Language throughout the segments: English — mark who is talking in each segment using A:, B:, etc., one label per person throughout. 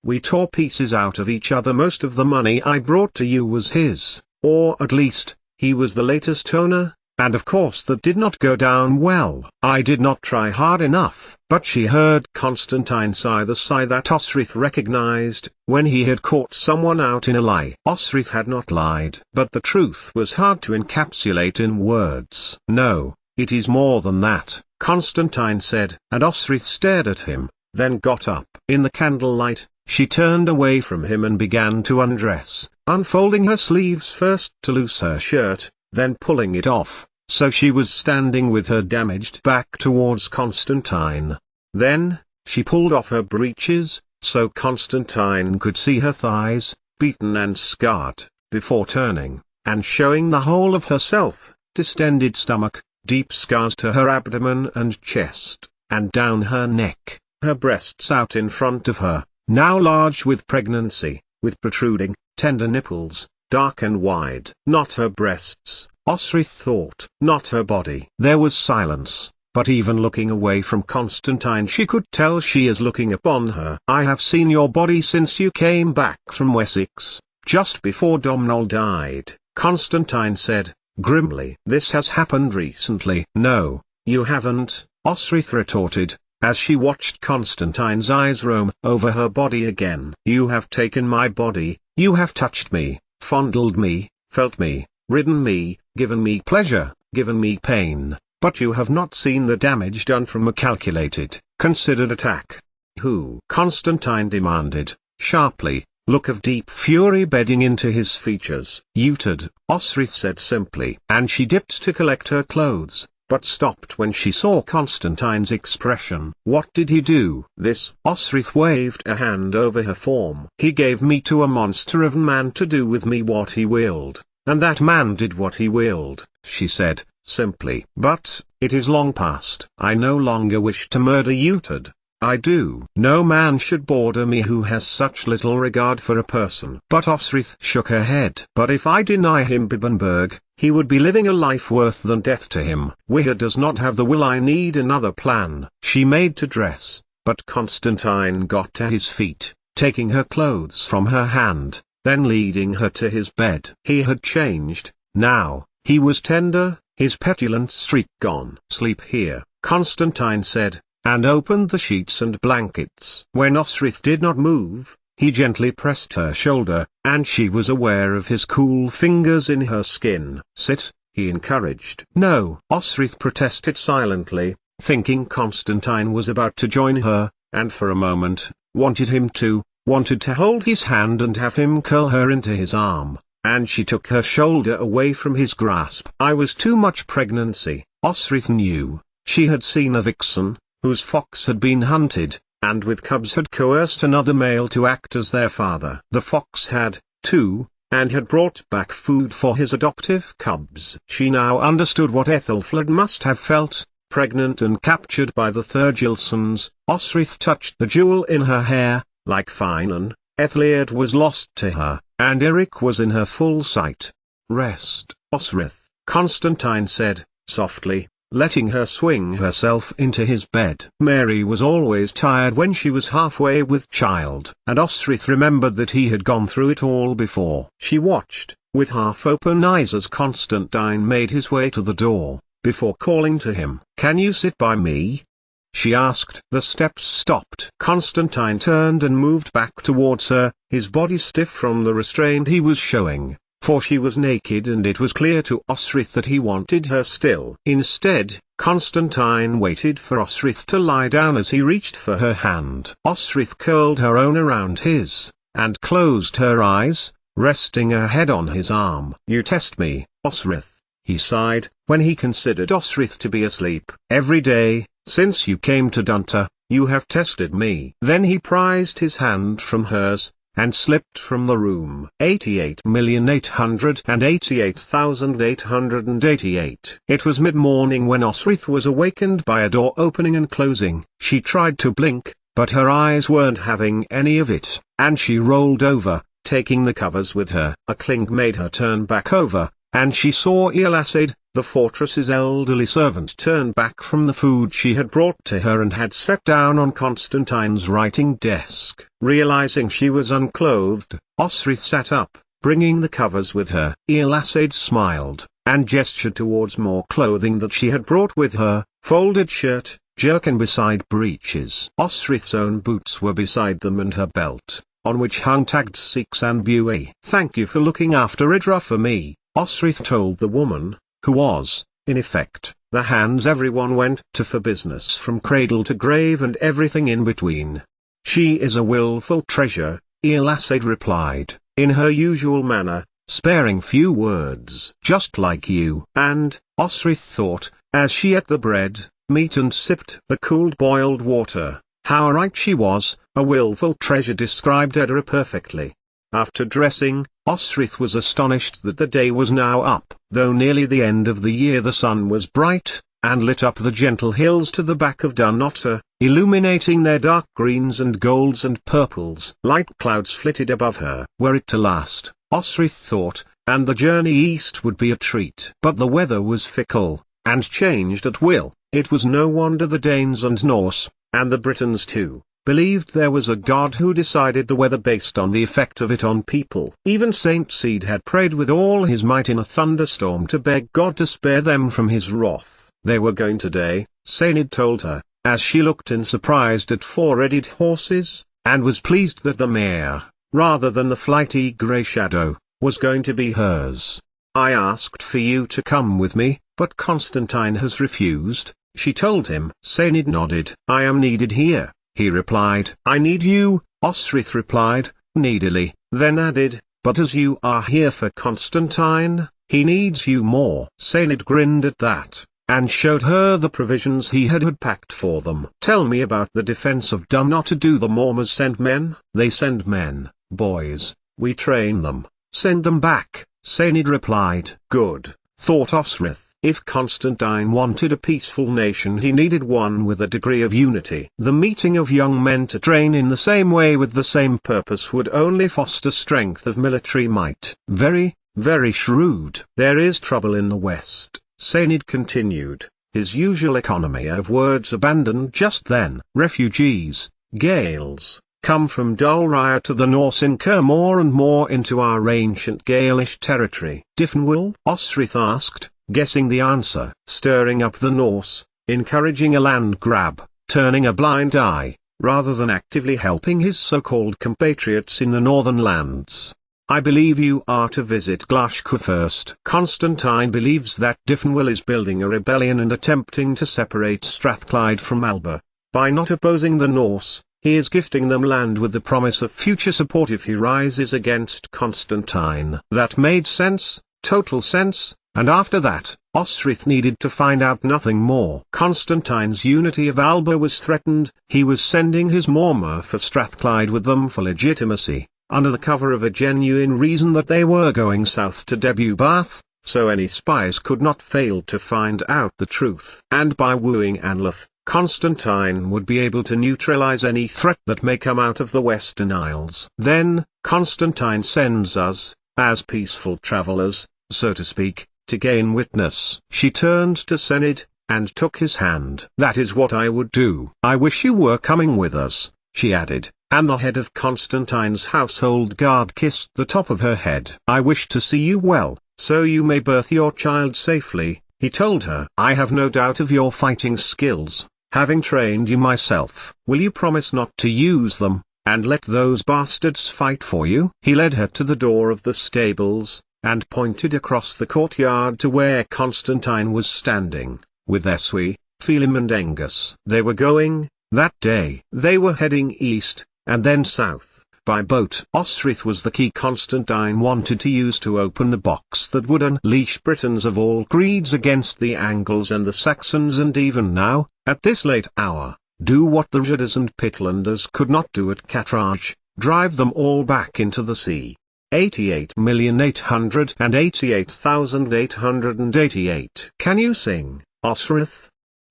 A: We tore pieces out of each other. Most of the money I brought to you was his, or at least, he was the latest owner, and of course that did not go down well. I did not try hard enough." But she heard Constantine sigh, the sigh that Osrith recognized, when he had caught someone out in a lie. Osrith had not lied. But the truth was hard to encapsulate in words. "No, it is more than that," Constantine said. And Osrith stared at him, then got up. In the candlelight, she turned away from him and began to undress, unfolding her sleeves first to loose her shirt, then pulling it off, so she was standing with her damaged back towards Constantine. Then, she pulled off her breeches, so Constantine could see her thighs, beaten and scarred, before turning, and showing the whole of herself, distended stomach, deep scars to her abdomen and chest, and down her neck, her breasts out in front of her, now large with pregnancy, with protruding, tender nipples, dark and wide. Not her breasts, Osrith thought. Not her body. There was silence, but even looking away from Constantine she could tell she is looking upon her. "I have seen your body since you came back from Wessex, just before Domhnall died," Constantine said, grimly. "This has happened recently." "No, you haven't," Osrith retorted, as she watched Constantine's eyes roam over her body again. "You have taken my body, you have touched me, fondled me, felt me, ridden me, given me pleasure, given me pain, but you have not seen the damage done from a calculated, considered attack." "Who?" Constantine demanded, sharply, look of deep fury bedding into his features. "Uhtred," Osrith said simply. And she dipped to collect her clothes, but stopped when she saw Constantine's expression. "What did he do?" "This." Osrith waved a hand over her form. "He gave me to a monster of a man to do with me what he willed, and that man did what he willed," she said, simply. "But, it is long past. I no longer wish to murder Uhtred. I do. No man should border me who has such little regard for a person." But Osrith shook her head. "But if I deny him Bibbenberg, he would be living a life worse than death to him. Wihir does not have the will. I need another plan." She made to dress, but Constantine got to his feet, taking her clothes from her hand, then leading her to his bed. He had changed, now, he was tender, his petulant streak gone. "Sleep here," Constantine said, and opened the sheets and blankets. When Osrith did not move, he gently pressed her shoulder, and she was aware of his cool fingers in her skin. "Sit," he encouraged. "No," Osrith protested silently, thinking Constantine was about to join her, and for a moment, wanted to hold his hand and have him curl her into his arm, and she took her shoulder away from his grasp. "I was too much pregnancy," Osrith knew. She had seen a vixen, whose fox had been hunted, and with cubs had coerced another male to act as their father. The fox had, too, and had brought back food for his adoptive cubs. She now understood what Ethelfled must have felt, pregnant and captured by the Thurgilsons. Osrith touched the jewel in her hair, like Finan, Ethliad was lost to her, and Eric was in her full sight. "Rest, Osrith," Constantine said, softly, letting her swing herself into his bed. Mary was always tired when she was halfway with child, and Osrith remembered that he had gone through it all before. She watched, with half-open eyes as Constantine made his way to the door, before calling to him. "Can you sit by me?" she asked. The steps stopped. Constantine turned and moved back towards her, his body stiff from the restraint he was showing, for she was naked and it was clear to Osrith that he wanted her still. Instead, Constantine waited for Osrith to lie down as he reached for her hand. Osrith curled her own around his, and closed her eyes, resting her head on his arm. "You test me, Osrith," he sighed, when he considered Osrith to be asleep. "Every day, since you came to Dunta, you have tested me." Then he prized his hand from hers, and slipped from the room. 88,888,888. It was mid-morning when Osrith was awakened by a door opening and closing. She tried to blink, but her eyes weren't having any of it, and she rolled over, taking the covers with her. A clink made her turn back over, and she saw Elasad, The fortress's elderly servant turned back from the food she had brought to her and had sat down on Constantine's writing desk. Realizing she was unclothed, Osrith sat up, bringing the covers with her. Elasade smiled, and gestured towards more clothing that she had brought with her, folded shirt, jerkin beside breeches. Osrith's own boots were beside them and her belt, on which hung tagged Six and Buoy. "Thank you for looking after Idra for me," Osrith told the woman, who was, in effect, the hands everyone went to for business from cradle to grave and everything in between. "She is a willful treasure," Elasade replied, in her usual manner, sparing few words. "Just like you." And, Osrith thought, as she ate the bread, meat and sipped the cooled boiled water, how right she was. A willful treasure described Idra perfectly. After dressing, Osrith was astonished that the day was now up. Though nearly the end of the year, the sun was bright, and lit up the gentle hills to the back of Dunnottar, illuminating their dark greens and golds and purples. Light clouds flitted above her. Were it to last, Osrith thought, and the journey east would be a treat. But the weather was fickle, and changed at will. It was no wonder the Danes and Norse, and the Britons too, believed there was a god who decided the weather based on the effect of it on people. Even Saint Cid had prayed with all his might in a thunderstorm to beg God to spare them from his wrath. They were going today, Sainid told her, as she looked in surprised at 4 readied horses, and was pleased that the mare, rather than the flighty grey shadow, was going to be hers. "I asked for you to come with me, but Constantine has refused," she told him. Sainid nodded. "I am needed here," he replied. "I need you," Osrith replied, needily, then added, "but as you are here for Constantine, he needs you more." Sainid grinned at that, and showed her the provisions he had packed for them. "Tell me about the defense of Dunnottar. Do the Mormons send men?" "They send men, boys. We train them." "Send them back," Sainid replied. "Good," thought Osrith. If Constantine wanted a peaceful nation, he needed one with a degree of unity. The meeting of young men to train in the same way with the same purpose would only foster strength of military might. Very, very shrewd. "There is trouble in the West," Sainid continued, his usual economy of words abandoned just then. "Refugees, Gaels, come from Dulraya to the Norse incur more and more into our ancient Gaelish territory." "Diffnwell?" Osrith asked, guessing the answer. "Stirring up the Norse, encouraging a land grab, turning a blind eye, rather than actively helping his so-called compatriots in the northern lands. I believe you are to visit Glashka first." Constantine believes that Diffnwell is building a rebellion and attempting to separate Strathclyde from Alba. By not opposing the Norse, he is gifting them land with the promise of future support if he rises against Constantine. That made sense, total sense. And after that, Osrith needed to find out nothing more. Constantine's unity of Alba was threatened. He was sending his Morma for Strathclyde with them for legitimacy, under the cover of a genuine reason that they were going south to debut Bath, so any spies could not fail to find out the truth. And by wooing Anleth, Constantine would be able to neutralize any threat that may come out of the Western Isles. Then, Constantine sends us, as peaceful travelers, so to speak, to gain witness. She turned to Sainid, and took his hand. "That is what I would do." "I wish you were coming with us," she added, and the head of Constantine's household guard kissed the top of her head. "I wish to see you well, so you may birth your child safely," he told her. "I have no doubt of your fighting skills, having trained you myself. Will you promise not to use them, and let those bastards fight for you?" He led her to the door of the stables, and pointed across the courtyard to where Constantine was standing, with Eswi, Phelim and Angus. They were going, that day. They were heading east, and then south, by boat. Osrith was the key Constantine wanted to use to open the box that would unleash Britons of all creeds against the Angles and the Saxons, and even now, at this late hour, do what the Rjadas and Pitlanders could not do at Cattraj, drive them all back into the sea. 88,888,888. "Can you sing, Osrith?"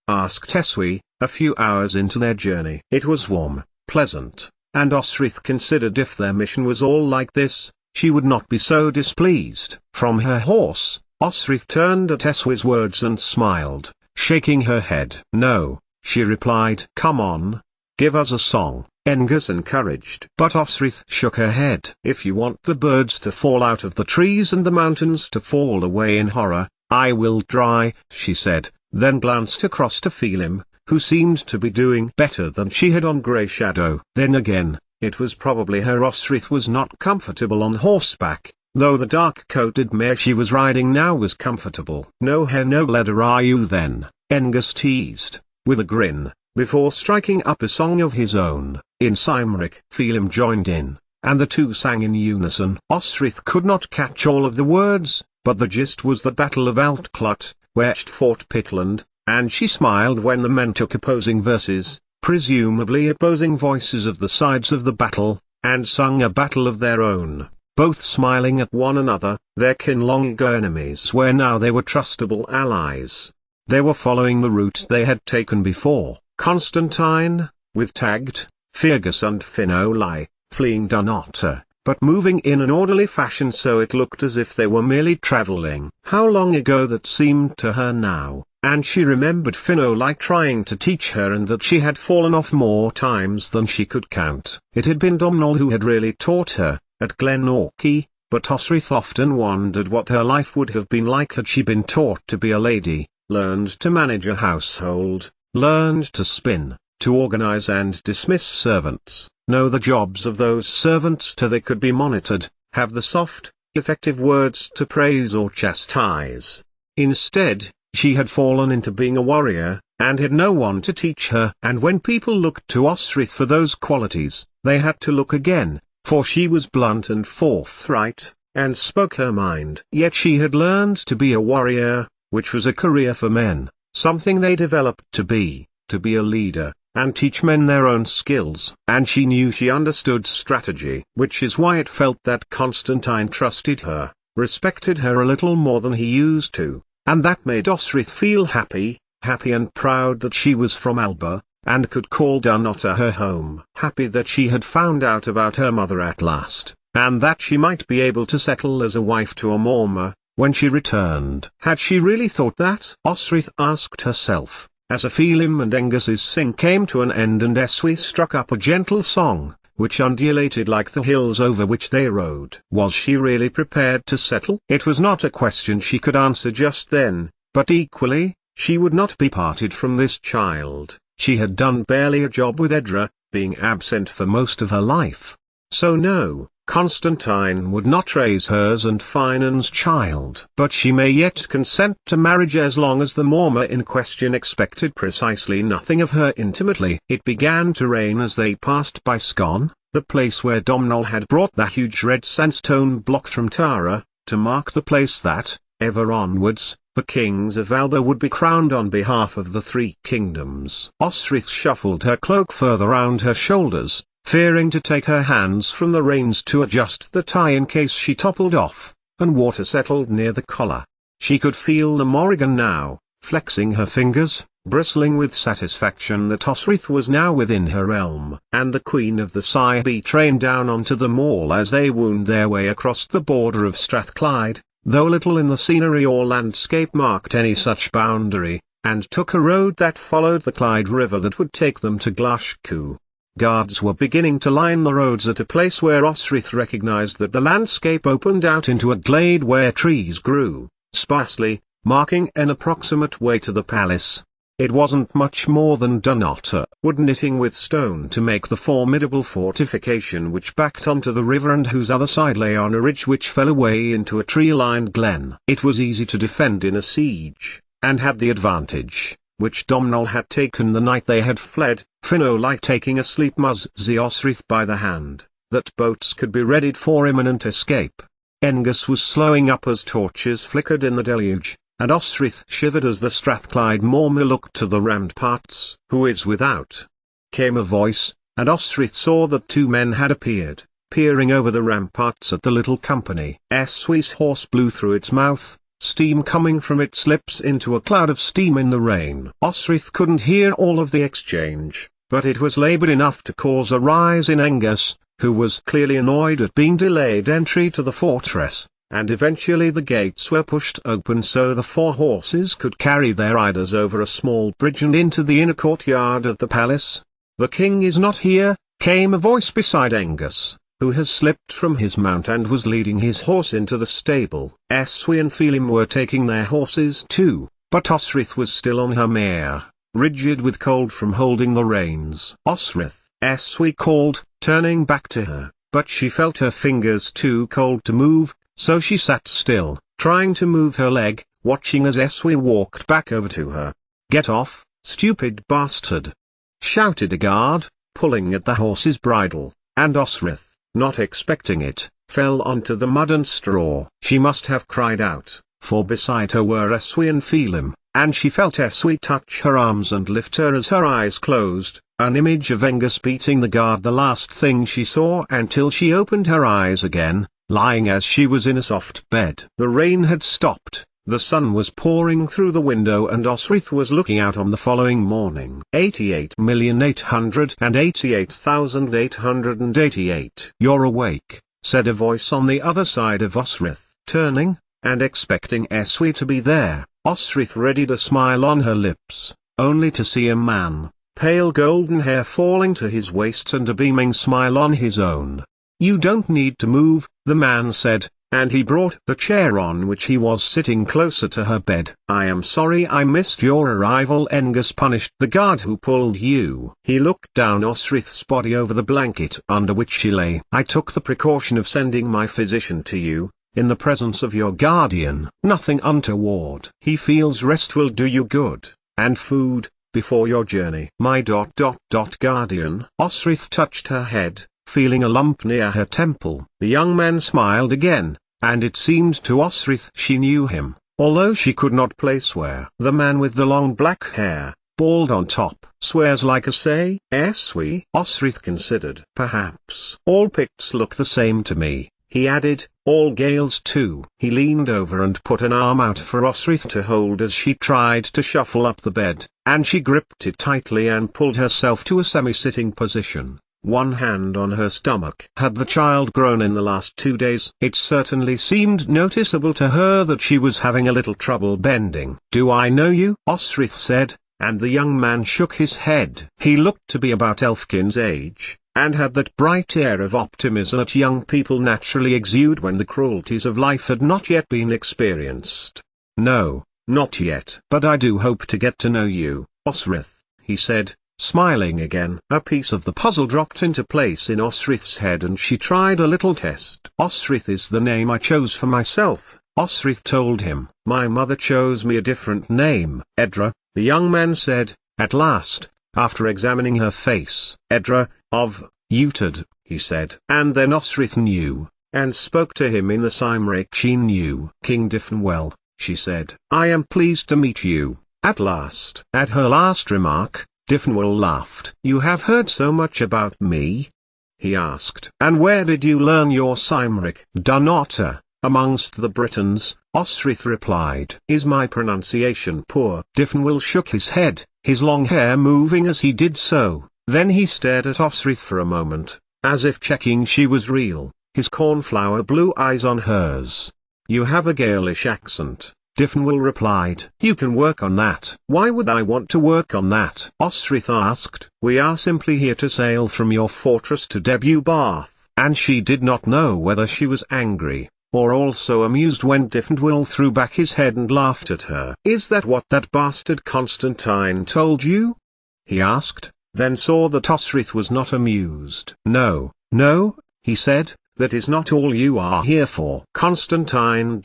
A: asked Eswi, a few hours into their journey. It was warm, pleasant, and Osrith considered if their mission was all like this, she would not be so displeased. From her horse, Osrith turned at Eswi's words and smiled, shaking her head. "No," she replied. "Come on. Give us a song," Angus encouraged. But Osrith shook her head. "If you want the birds to fall out of the trees and the mountains to fall away in horror, I will try," she said, then glanced across to Phelim, who seemed to be doing better than she had on Grey Shadow. Then again, it was probably her. Osrith was not comfortable on horseback, though the dark-coated mare she was riding now was comfortable. "No hair no leather are you then?" Angus teased, with a grin, before striking up a song of his own. In Cymric, Phelim joined in, and the two sang in unison. Osrith could not catch all of the words, but the gist was the Battle of Outclut, where fought Pitland, and she smiled when the men took opposing verses, presumably opposing voices of the sides of the battle, and sung a battle of their own, both smiling at one another. Their kin long ago enemies where now they were trustable allies. They were following the route they had taken before, Constantine, with Tagged, Fergus and Finoli, fleeing Dunnottar, but moving in an orderly fashion so it looked as if they were merely travelling. How long ago that seemed to her now, and she remembered Finoli trying to teach her and that she had fallen off more times than she could count. It had been Domhnall who had really taught her, at Glenorchy, but Osrith often wondered what her life would have been like had she been taught to be a lady, learned to manage a household, learned to spin, to organize and dismiss servants, know the jobs of those servants till they could be monitored, have the soft, effective words to praise or chastise. Instead, she had fallen into being a warrior, and had no one to teach her. And when people looked to Osrith for those qualities, they had to look again, for she was blunt and forthright, and spoke her mind. Yet she had learned to be a warrior, which was a career for men, something they developed to be a leader, and teach men their own skills. And she knew she understood strategy, which is why it felt that Constantine trusted her, respected her a little more than he used to, and that made Osrith feel happy and proud that she was from Alba, and could call Dunnottar her home. Happy that she had found out about her mother at last, and that she might be able to settle as a wife to a Morma, when she returned. Had she really thought that? Osrith asked herself, as a Phelim and Angus's sing came to an end and Eswi struck up a gentle song, which undulated like the hills over which they rode. Was she really prepared to settle? It was not a question she could answer just then, but equally, she would not be parted from this child. She had done barely a job with Edra, being absent for most of her life. So no, Constantine would not raise hers and Finan's child. But she may yet consent to marriage as long as the Morma in question expected precisely nothing of her intimately. It began to rain as they passed by Scone, the place where Domhnall had brought the huge red sandstone block from Tara, to mark the place that, ever onwards, the kings of Alba would be crowned on behalf of the three kingdoms. Osrith shuffled her cloak further round her shoulders, fearing to take her hands from the reins to adjust the tie in case she toppled off, and water settled near the collar. She could feel the Morrigan now, flexing her fingers, bristling with satisfaction that Osrith was now within her realm. And the Queen of the Cybe trained down onto the mall as they wound their way across the border of Strathclyde, though little in the scenery or landscape marked any such boundary, and took a road that followed the Clyde River that would take them to Glashcu. Guards were beginning to line the roads at a place where Osrith recognized that the landscape opened out into a glade where trees grew, sparsely, marking an approximate way to the palace. It wasn't much more than Dunnottar wood knitting with stone to make the formidable fortification which backed onto the river and whose other side lay on a ridge which fell away into a tree-lined glen. It was easy to defend in a siege, and had the advantage, which Domhnall had taken the night they had fled, Finoli taking a sleep Muzzy Osrith by the hand, that boats could be readied for imminent escape. Angus was slowing up as torches flickered in the deluge, and Osrith shivered as the Strathclyde Morma looked to the ramparts. "Who is without?" came a voice, and Osrith saw that two men had appeared, peering over the ramparts at the little company. Eswi's horse blew through its mouth, steam coming from its lips into a cloud of steam in the rain. Osrith couldn't hear all of the exchange, but it was laboured enough to cause a rise in Angus, who was clearly annoyed at being delayed entry to the fortress. and eventually the gates were pushed open so the 4 horses could carry their riders over a small bridge and into the inner courtyard of the palace. "The king is not here," came a voice beside Angus, who has slipped from his mount and was leading his horse into the stable. Eswi and Phelim were taking their horses too, but Osrith was still on her mare, rigid with cold from holding the reins. "Osrith," Eswi called, turning back to her, but she felt her fingers too cold to move, so she sat still, trying to move her leg, watching as Eswi walked back over to her. "Get off, stupid bastard!" shouted a guard, pulling at the horse's bridle, and Osrith, not expecting it, fell onto the mud and straw. She must have cried out, for beside her were Eswi and Phelim, and she felt Eswi touch her arms and lift her as her eyes closed, an image of Angus beating the guard, the last thing she saw until she opened her eyes again, lying as she was in a soft bed. The rain had stopped, the sun was pouring through the window and Osrith was looking out on the following morning. 88,888,888. "You're awake," said a voice on the other side of Osrith. Turning, and expecting Eswi to be there, Osrith readied a smile on her lips, only to see a man, pale golden hair falling to his waist and a beaming smile on his own. "You don't need to move," the man said, and he brought the chair on which he was sitting closer to her bed. "I am sorry I missed your arrival." Angus punished the guard who pulled you. He looked down Osrith's body over the blanket under which she lay. "I took the precaution of sending my physician to you, in the presence of your guardian. Nothing untoward. He feels rest will do you good, and food, before your journey." "My guardian?" Osrith touched her head, feeling a lump near her temple. The young man smiled again, and it seemed to Osrith she knew him, although she could not place where. "The man with the long black hair, bald on top, swears like a say." "Eswi?" Osrith considered. "Perhaps. All Picts look the same to me," he added, "all Gales too." He leaned over and put an arm out for Osrith to hold as she tried to shuffle up the bed, and she gripped it tightly and pulled herself to a semi-sitting position, one hand on her stomach. Had the child grown in the last 2 days? It certainly seemed noticeable to her that she was having a little trouble bending. "Do I know you?" Osrith said, and the young man shook his head. He looked to be about Elfkin's age, and had that bright air of optimism that young people naturally exude when the cruelties of life had not yet been experienced. "No, not yet. But I do hope to get to know you, Osrith," he said, smiling again. A piece of the puzzle dropped into place in Osrith's head and she tried a little test. "Osrith is the name I chose for myself," Osrith told him. "My mother chose me a different name." "Edra," the young man said, at last, after examining her face. "Edra, of Utad," he said. And then Osrith knew, and spoke to him in the Cymric she knew. "King Diffenwell," she said. "I am pleased to meet you, at last." At her last remark, Diffenwell laughed. "You have heard so much about me?" he asked. "And where did you learn your Cymric?" "Dunnottar, amongst the Britons," Osrith replied. "Is my pronunciation poor?" Diffenwell shook his head, his long hair moving as he did so. Then he stared at Osrith for a moment, as if checking she was real, his cornflower blue eyes on hers. "You have a Gaelish accent," Diffenwell replied. "You can work on that." "Why would I want to work on that?" Osrith asked. "We are simply here to sail from your fortress to Debu Bath." And she did not know whether she was angry, or also amused when Diffenwell threw back his head and laughed at her. "Is that what that bastard Constantine told you?" he asked, then saw that Osrith was not amused. "No, no," he said, "that is not all you are here for." Constantine ...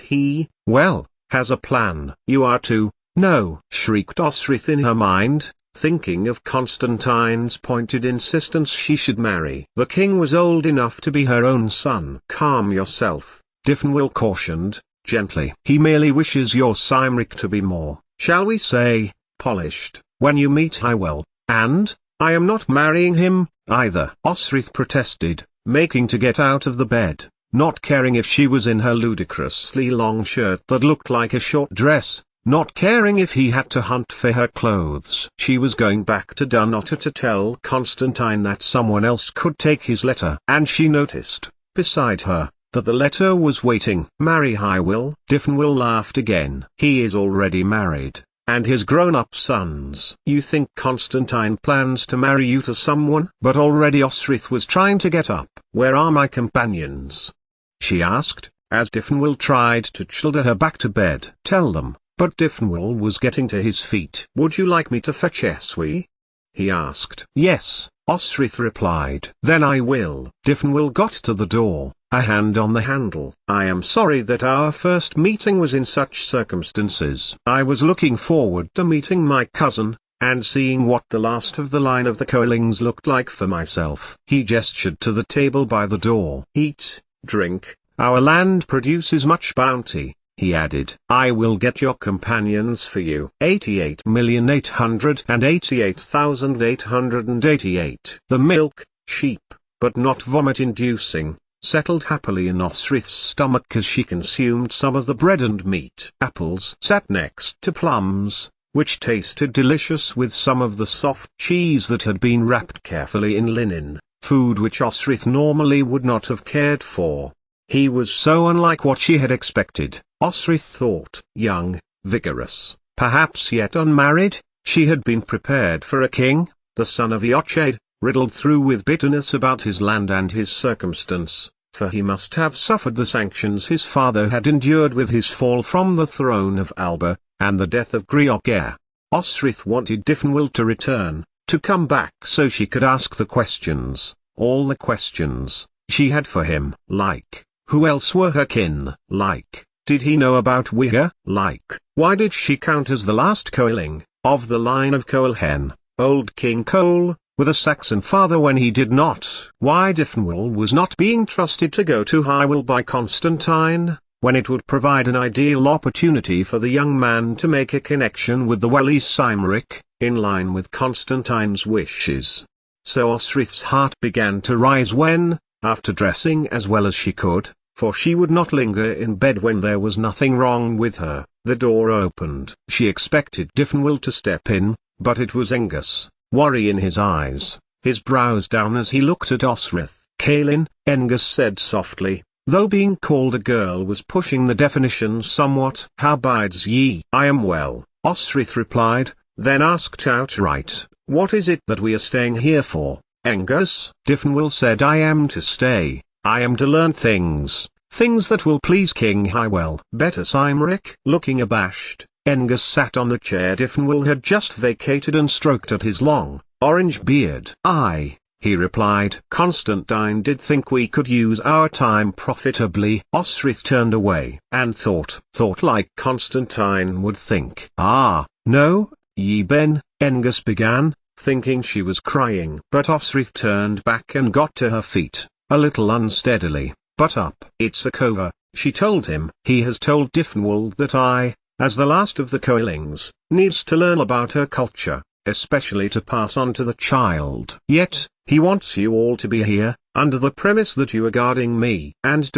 A: he, well, has a plan. "You are to, no," shrieked Osrith in her mind, thinking of Constantine's pointed insistence she should marry. The king was old enough to be her own son. "Calm yourself," Diffenwell cautioned, gently. "He merely wishes your Cymric to be more, shall we say, polished, when you meet Hywell, and, I am not marrying him, either." Osrith protested, making to get out of the bed, not caring if she was in her ludicrously long shirt that looked like a short dress, not caring if he had to hunt for her clothes. She was going back to Dunnottar to tell Constantine that someone else could take his letter. And she noticed, beside her, that the letter was waiting. Marry Hywel? Diffenwyl laughed again. He is already married, and his grown-up sons. You think Constantine plans to marry you to someone? But already Osric was trying to get up. Where are my companions? She asked, as Diffenwyl tried to shoulder her back to bed. Tell them. But Diffenwyl was getting to his feet. Would you like me to fetch Eswi? He asked. Yes, Osric replied. Then I will. Diffenwyl got to the door, a hand on the handle. I am sorry that our first meeting was in such circumstances. I was looking forward to meeting my cousin, and seeing what the last of the line of the Coelings looked like for myself. He gestured to the table by the door. Eat, drink, our land produces much bounty, he added. I will get your companions for you. 88,888,888. The milk, sheep, but not vomit-inducing, settled happily in Osrith's stomach as she consumed some of the bread and meat. Apples sat next to plums, which tasted delicious with some of the soft cheese that had been wrapped carefully in linen, food which Osric normally would not have cared for. He was so unlike what she had expected. Osric thought. Young, vigorous, perhaps yet unmarried, she had been prepared for a king, the son of Eochaid, riddled through with bitterness about his land and his circumstance, for he must have suffered the sanctions his father had endured with his fall from the throne of Alba, and the death of Grioghair. Osric wanted Diffenwyl to return, to come back so she could ask the questions, all the questions, she had for him. Like, who else were her kin? Like, did he know about Wigger? Like, why did she count as the last Coeling, of the line of Coelhen, old King Cole, with a Saxon father when he did not? Why Diffenwyl was not being trusted to go to Hywel by Constantine, when it would provide an ideal opportunity for the young man to make a connection with the Wellies Cymric, in line with Constantine's wishes. So Osric's heart began to rise when, after dressing as well as she could, for she would not linger in bed when there was nothing wrong with her, the door opened. She expected Diffenwyl to step in, but it was Angus, worry in his eyes, his brows down as he looked at Osric. Caelin, Angus said softly, though being called a girl was pushing the definition somewhat. How bides ye? I am well, Osric replied, then asked outright, what is it that we are staying here for, Angus? Diffenwyl said, I am to stay, I am to learn things that will please King Hywel. Better Cymric? Looking abashed, Angus sat on the chair Diffenwyl had just vacated and stroked at his long, orange beard. Aye, he replied. Constantine did think we could use our time profitably. Osric turned away, and thought like Constantine would think. Ah, no, ye Ben, Angus began, thinking she was crying. But Osric turned back and got to her feet, a little unsteadily, but up. It's a cover, she told him. He has told Diffenwyl that I, as the last of the Coelings, needs to learn about her culture, especially to pass on to the child. Yet, he wants you all to be here, under the premise that you are guarding me. And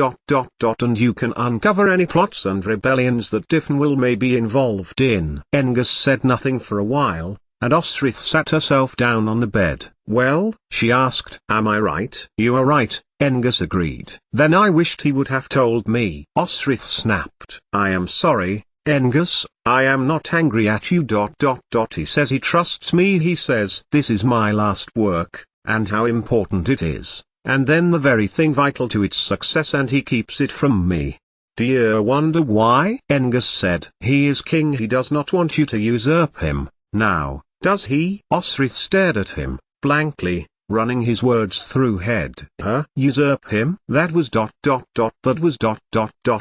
A: you can uncover any plots and rebellions that Diffenwyl may be involved in. Angus said nothing for a while, and Osric sat herself down on the bed. Well, she asked. Am I right? You are right, Angus agreed. Then I wished he would have told me. Osric snapped. I am sorry, Angus, I am not angry at you. He says he trusts me. He says this is my last work, and how important it is, and then the very thing vital to its success, and he keeps it from me. Do you wonder why? Angus said. He is king. He does not want you to usurp him, now, does he? Osric stared at him, blankly, running his words through head. Usurp him? That was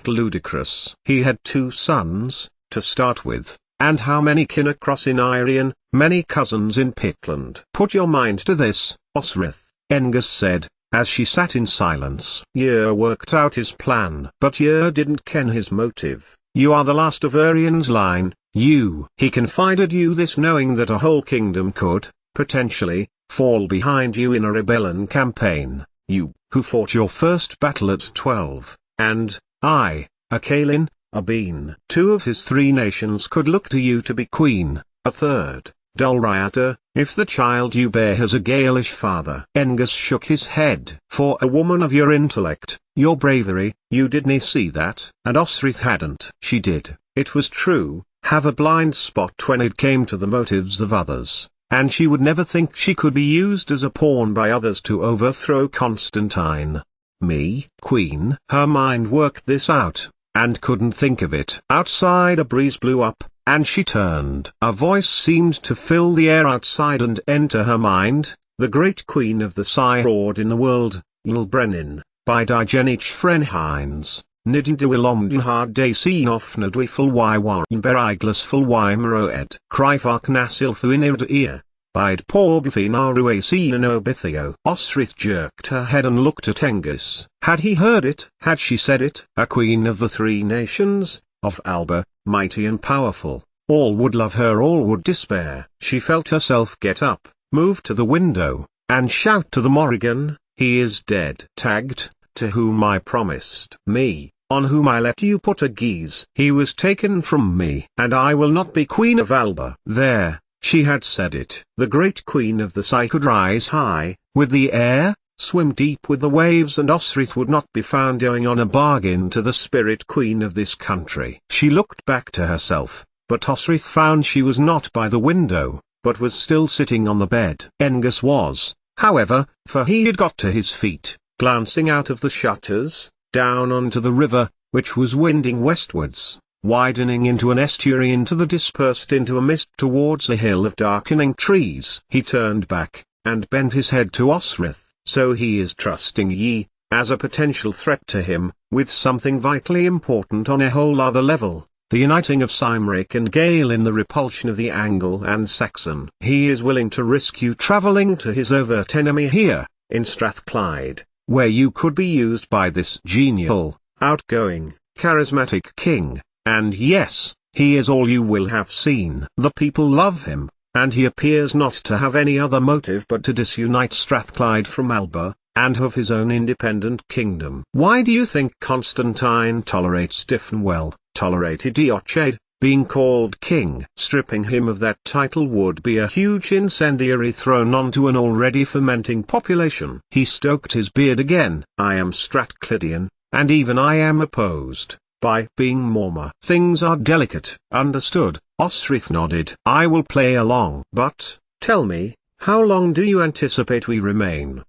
A: ludicrous. He had 2 sons, to start with, and how many kin across in Irian, many cousins in Pitland. Put your mind to this, Osric, Angus said, as she sat in silence. Yer worked out his plan, but yer didn't ken his motive. You are the last of Urian's line, he confided you this knowing that a whole kingdom could, potentially, fall behind you in a rebellion campaign, you, who fought your first battle at 12, and, I, a Caelin, a Bean. 2 of his 3 nations could look to you to be queen, a third, Dulriata, if the child you bear has a Gaelish father. Angus shook his head. For a woman of your intellect, your bravery, you didn't see that. And Osrith hadn't. She did, it was true, have a blind spot when it came to the motives of others, and she would never think she could be used as a pawn by others to overthrow Constantine. Me, Queen. Her mind worked this out, and couldn't think of it. Outside a breeze blew up, and she turned. A voice seemed to fill the air outside and enter her mind. The great queen of the Cyroid in the world, Ylbrenin, by Digenich Frenhines, Nidin de Willomden hard de seen off nadwifel y warren beriglasful y meroed. Cryfark nasil fuinid ear. Bide porbifin aruasin and obithio. Osrith jerked her head and looked at Angus. Had he heard it? Had she said it? A queen of the three nations, of Alba, mighty and powerful. All would love her, all would despair. She felt herself get up, move to the window, and shout to the Morrigan, "He is dead." Tagged, to whom I promised me, on whom I let you put a guise. He was taken from me, and I will not be queen of Alba. There, she had said it. The great queen of the sea could rise high, with the air, swim deep with the waves, and Osrith would not be found going on a bargain to the spirit queen of this country. She looked back to herself, but Osrith found she was not by the window, but was still sitting on the bed. Angus was, however, for he had got to his feet, glancing out of the shutters, down onto the river, which was winding westwards, widening into an estuary, into the dispersed into a mist towards a hill of darkening trees. He turned back, and bent his head to Osrith. "So he is trusting ye, as a potential threat to him, with something vitally important on a whole other level, the uniting of Cymric and Gael in the repulsion of the Angle and Saxon. He is willing to risk you travelling to his overt enemy here, in Strathclyde, where you could be used by this genial, outgoing, charismatic king, and yes, he is all you will have seen. The people love him, and he appears not to have any other motive but to disunite Strathclyde from Alba, and of his own independent kingdom. Why do you think Constantine tolerates Diffenwell, tolerated Eochaid, being called king? Stripping him of that title would be a huge incendiary thrown onto an already fermenting population." He stroked his beard again. "I am Strathclydian, and even I am opposed, by being Morma. Things are delicate." "Understood." Osrith nodded. "I will play along. But, tell me, how long do you anticipate we remain?"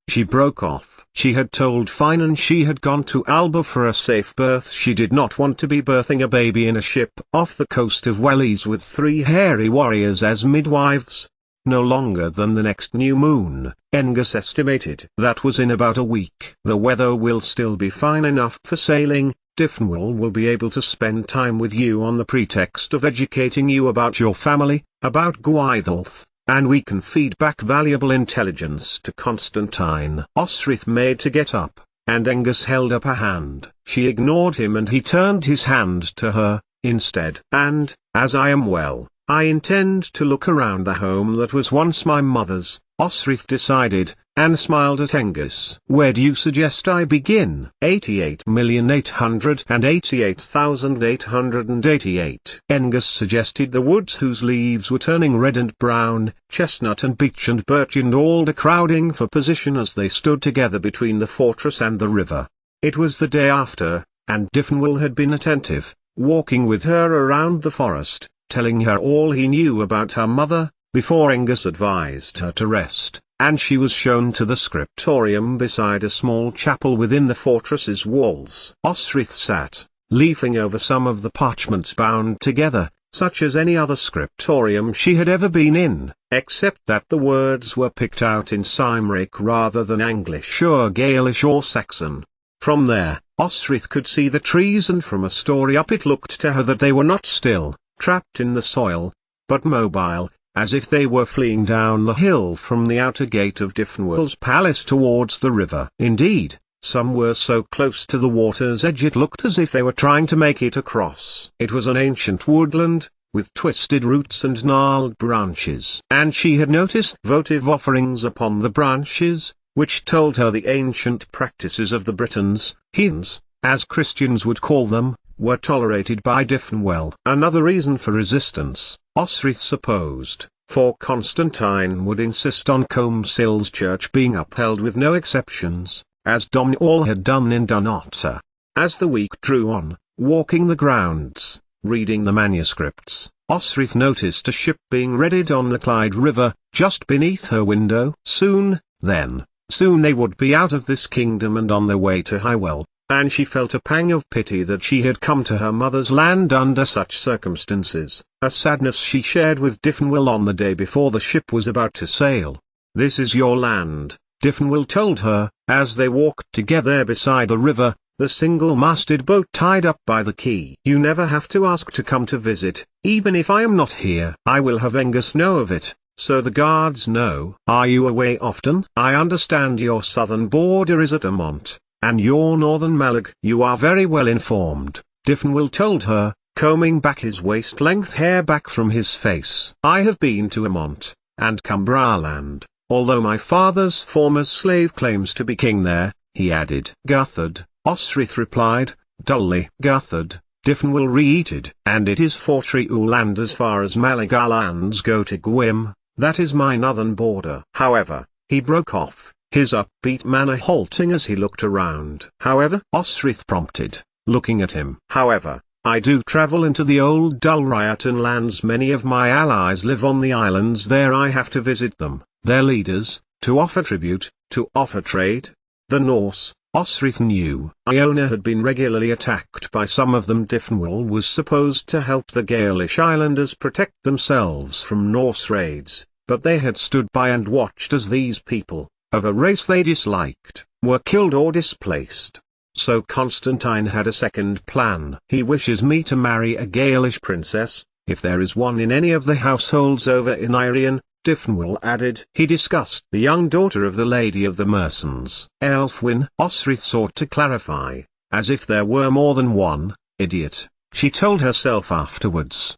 A: She broke off. She had told Finan she had gone to Alba for a safe birth. She did not want to be birthing a baby in a ship off the coast of Wellies with 3 hairy warriors as midwives. No longer than the next new moon, Angus estimated. That was in about a week. The weather will still be fine enough for sailing. Diffenwell will be able to spend time with you on the pretext of educating you about your family, about Gwaithilth, and we can feed back valuable intelligence to Constantine." Osrith made to get up, and Angus held up a hand. She ignored him, and he turned his hand to her, instead. "And, as I am well, I intend to look around the home that was once my mother's," Osrith decided, and smiled at Angus. "Where do you suggest I begin?" 88,888,888. Angus suggested the woods whose leaves were turning red and brown, chestnut and beech and birch and alder crowding for position as they stood together between the fortress and the river. It was the day after, and Diffenwell had been attentive, walking with her around the forest, telling her all he knew about her mother, before Angus advised her to rest, and she was shown to the scriptorium beside a small chapel within the fortress's walls. Osrith sat, leafing over some of the parchments bound together, such as any other scriptorium she had ever been in, except that the words were picked out in Cymric rather than Anglish or Gaelish or Saxon. From there, Osrith could see the trees, and from a story up it looked to her that they were not still, trapped in the soil, but mobile, as if they were fleeing down the hill from the outer gate of Diffenwell's palace towards the river. Indeed, some were so close to the water's edge it looked as if they were trying to make it across. It was an ancient woodland, with twisted roots and gnarled branches. And she had noticed votive offerings upon the branches, which told her the ancient practices of the Britons, heathens, as Christians would call them, were tolerated by Diffenwell. Another reason for resistance, Osrith supposed, for Constantine would insist on Combe Sills Church being upheld with no exceptions, as Domnall had done in Dunnottar. As the week drew on, walking the grounds, reading the manuscripts, Osrith noticed a ship being readied on the Clyde River, just beneath her window. Soon they would be out of this kingdom and on their way to Highwell, and she felt a pang of pity that she had come to her mother's land under such circumstances, a sadness she shared with Diffinwell on the day before the ship was about to sail. "This is your land," Diffinwell told her, as they walked together beside the river, the single-masted boat tied up by the quay. "You never have to ask to come to visit, even if I am not here. I will have Angus know of it, so the guards know." "Are you away often? I understand your southern border is at Amont, and your northern Malag." "You are very well informed," Diffinwell told her, combing back his waist-length hair back from his face. "I have been to Amont, and Cumbraland, although my father's former slave claims to be king there," he added. "Guthard," Osrith replied, dully. "Guthard," Diffinwell repeated. "And it is for Treulland as far as Malagalands go to Gwym, that is my northern border." "However," he broke off, his upbeat manner halting as he looked around. "However?" Osrith prompted, looking at him. "However, I do travel into the old Dulriatan lands. Many of my allies live on the islands there. I have to visit them, their leaders, to offer tribute, to offer trade." The Norse, Osrith knew, Iona had been regularly attacked by some of them. Diffinwell was supposed to help the Gaelish islanders protect themselves from Norse raids, but they had stood by and watched as these people, of a race they disliked, were killed or displaced. So Constantine had a second plan. "He wishes me to marry a Gaelish princess, if there is one in any of the households over in Irian," Diffinwell added. He discussed the young daughter of the Lady of the Mersons. "Elfwin," Osrith sought to clarify, as if there were more than one. "Idiot," she told herself afterwards.